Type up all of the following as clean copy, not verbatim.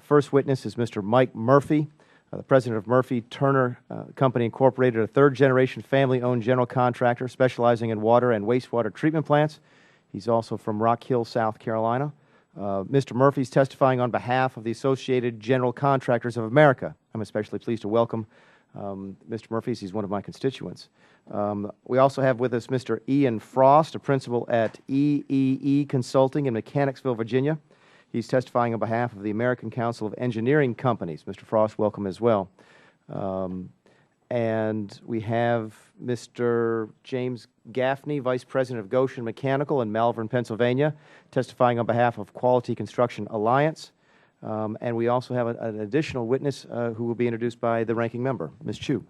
First witness is Mr. Mike Murphy, the president of Murphy Turner Company Incorporated, a third-generation family-owned general contractor specializing in water and wastewater treatment plants. He's also from Rock Hill, South Carolina. Mr. Murphy is testifying on behalf of the Associated General Contractors of America. I'm especially pleased to welcome Mr. Murphy. He's one of my constituents. We also have with us Mr. Ian Frost, a principal at EEE Consulting in Mechanicsville, Virginia. He's testifying on behalf of the American Council of Engineering Companies. Mr. Frost, welcome as well. And we have Mr. James Gaffney, Vice President of Goshen Mechanical in Malvern, Pennsylvania, testifying on behalf of Quality Construction Alliance. And we also have an additional witness who will be introduced by the ranking member, Ms. Chu.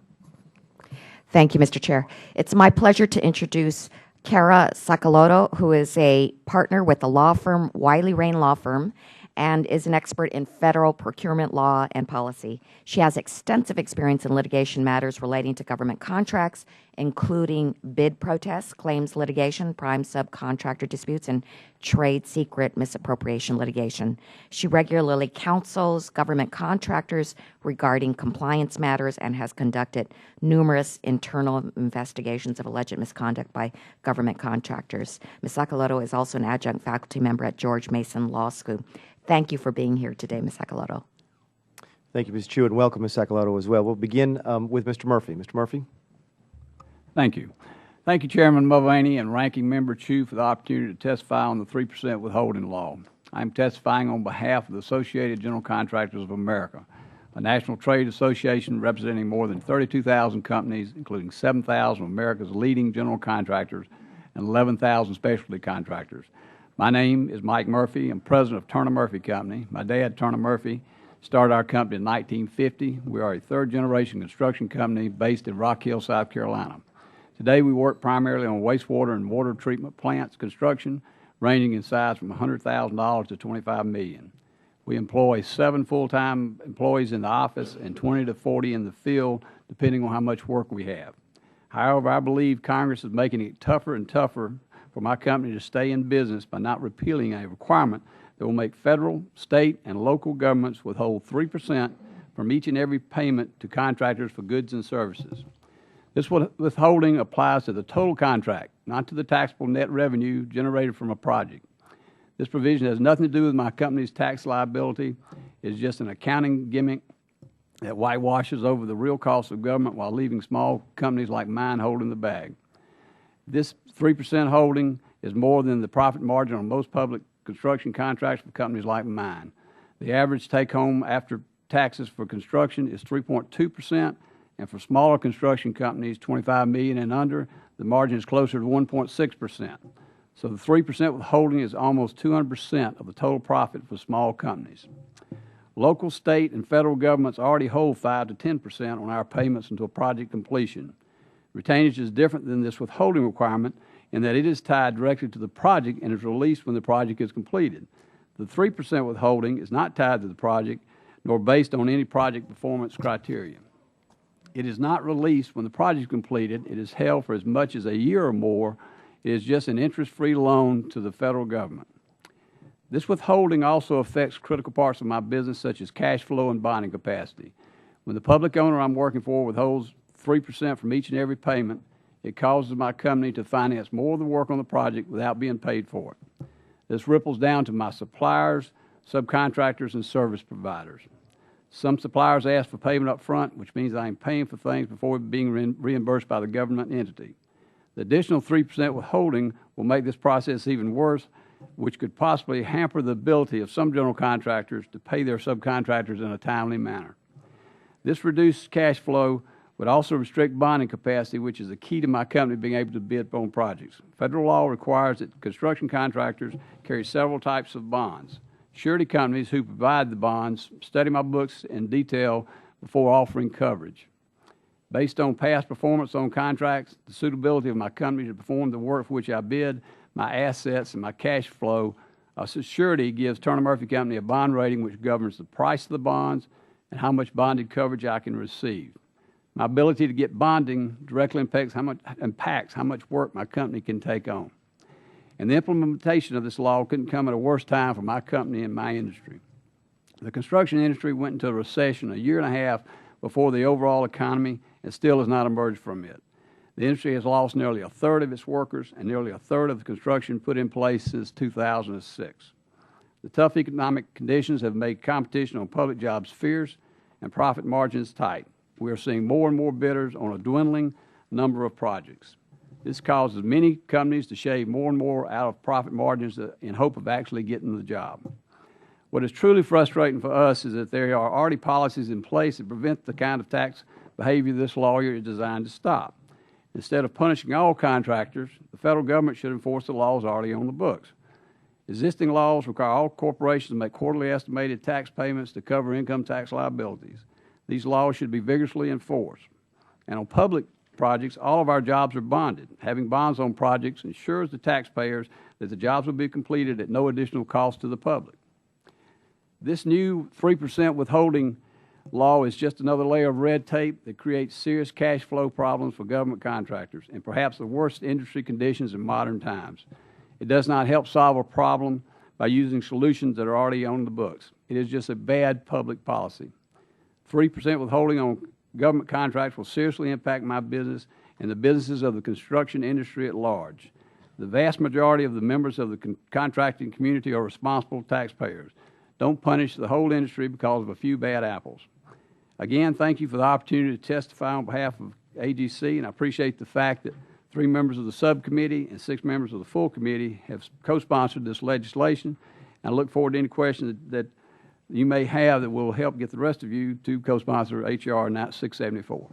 Thank you, Mr. Chair. It's my pleasure to introduce Kara Sakamoto, who is a partner with the law firm Wiley Rain Law Firm and is an expert in federal procurement law and policy. She has extensive experience in litigation matters relating to government contracts, including bid protests, claims litigation, prime subcontractor disputes, and trade secret misappropriation litigation. She regularly counsels government contractors regarding compliance matters and has conducted numerous internal investigations of alleged misconduct by government contractors. Ms. Sakamoto is also an adjunct faculty member at George Mason Law School. Thank you for being here today, Ms. Sakamoto. Thank you, Ms. Chu, and welcome, Ms. Sakamoto, as well. We'll begin with Mr. Murphy. Mr. Murphy. Thank you. Thank you, Chairman Mulvaney and Ranking Member Chu, for the opportunity to testify on the 3% withholding law. I am testifying on behalf of the Associated General Contractors of America, a national trade association representing more than 32,000 companies, including 7,000 of America's leading general contractors and 11,000 specialty contractors. My name is Mike Murphy. I'm president of Turner Murphy Company. My dad, Turner Murphy, started our company in 1950. We are a third-generation construction company based in Rock Hill, South Carolina. Today, we work primarily on wastewater and water treatment plants construction, ranging in size from $100,000 to $25 million. We employ 7 full-time employees in the office and 20 to 40 in the field, depending on how much work we have. However, I believe Congress is making it tougher and tougher for my company to stay in business by not repealing a requirement that will make federal, state, and local governments withhold 3% from each and every payment to contractors for goods and services. This withholding applies to the total contract, not to the taxable net revenue generated from a project. This provision has nothing to do with my company's tax liability. It is just an accounting gimmick that whitewashes over the real cost of government while leaving small companies like mine holding the bag. This 3% holding is more than the profit margin on most public construction contracts for companies like mine. The average take-home after taxes for construction is 3.2%, and for smaller construction companies, 25 million and under, the margin is closer to 1.6%. So the 3% withholding is almost 200% of the total profit for small companies. Local, state, and federal governments already hold 5 to 10% on our payments until project completion. Retainage is different than this withholding requirement in that it is tied directly to the project and is released when the project is completed. The 3% withholding is not tied to the project nor based on any project performance criteria. It is not released when the project is completed. It is held for as much as a year or more. It is just an interest-free loan to the federal government. This withholding also affects critical parts of my business, such as cash flow and bonding capacity. When the public owner I'm working for withholds 3% from each and every payment, it causes my company to finance more of the work on the project without being paid for it. This ripples down to my suppliers, subcontractors, and service providers. Some suppliers ask for payment up front, which means I am paying for things before being reimbursed by the government entity. The additional 3% withholding will make this process even worse, which could possibly hamper the ability of some general contractors to pay their subcontractors in a timely manner. This reduced cash flow would also restrict bonding capacity, which is the key to my company being able to bid on projects. Federal law requires that construction contractors carry several types of bonds. Surety companies who provide the bonds study my books in detail before offering coverage. Based on past performance on contracts, the suitability of my company to perform the work for which I bid, my assets, and my cash flow, surety gives Turner Murphy Company a bond rating which governs the price of the bonds and how much bonded coverage I can receive. My ability to get bonding directly impacts how much work my company can take on. And the implementation of this law couldn't come at a worse time for my company and my industry. The construction industry went into a recession a year and a half before the overall economy and still has not emerged from it. The industry has lost nearly a third of its workers and nearly a third of the construction put in place since 2006. The tough economic conditions have made competition on public jobs fierce and profit margins tight. We are seeing more and more bidders on a dwindling number of projects. This causes many companies to shave more and more out of profit margins in hope of actually getting the job. What is truly frustrating for us is that there are already policies in place that prevent the kind of tax behavior this law is designed to stop. Instead of punishing all contractors, the federal government should enforce the laws already on the books. Existing laws require all corporations to make quarterly estimated tax payments to cover income tax liabilities. These laws should be vigorously enforced. And on public projects, all of our jobs are bonded. Having bonds on projects ensures the taxpayers that the jobs will be completed at no additional cost to the public. This new 3% withholding law is just another layer of red tape that creates serious cash flow problems for government contractors and perhaps the worst industry conditions in modern times. It does not help solve a problem by using solutions that are already on the books. It is just a bad public policy. 3% withholding on government contracts will seriously impact my business and the businesses of the construction industry at large. The vast majority of the members of the contracting community are responsible taxpayers. Don't punish the whole industry because of a few bad apples. Again, thank you for the opportunity to testify on behalf of AGC, and I appreciate the fact that 3 members of the subcommittee and 6 members of the full committee have co-sponsored this legislation. And I look forward to any questions that you may have that will help get the rest of you to co-sponsor H.R. 674.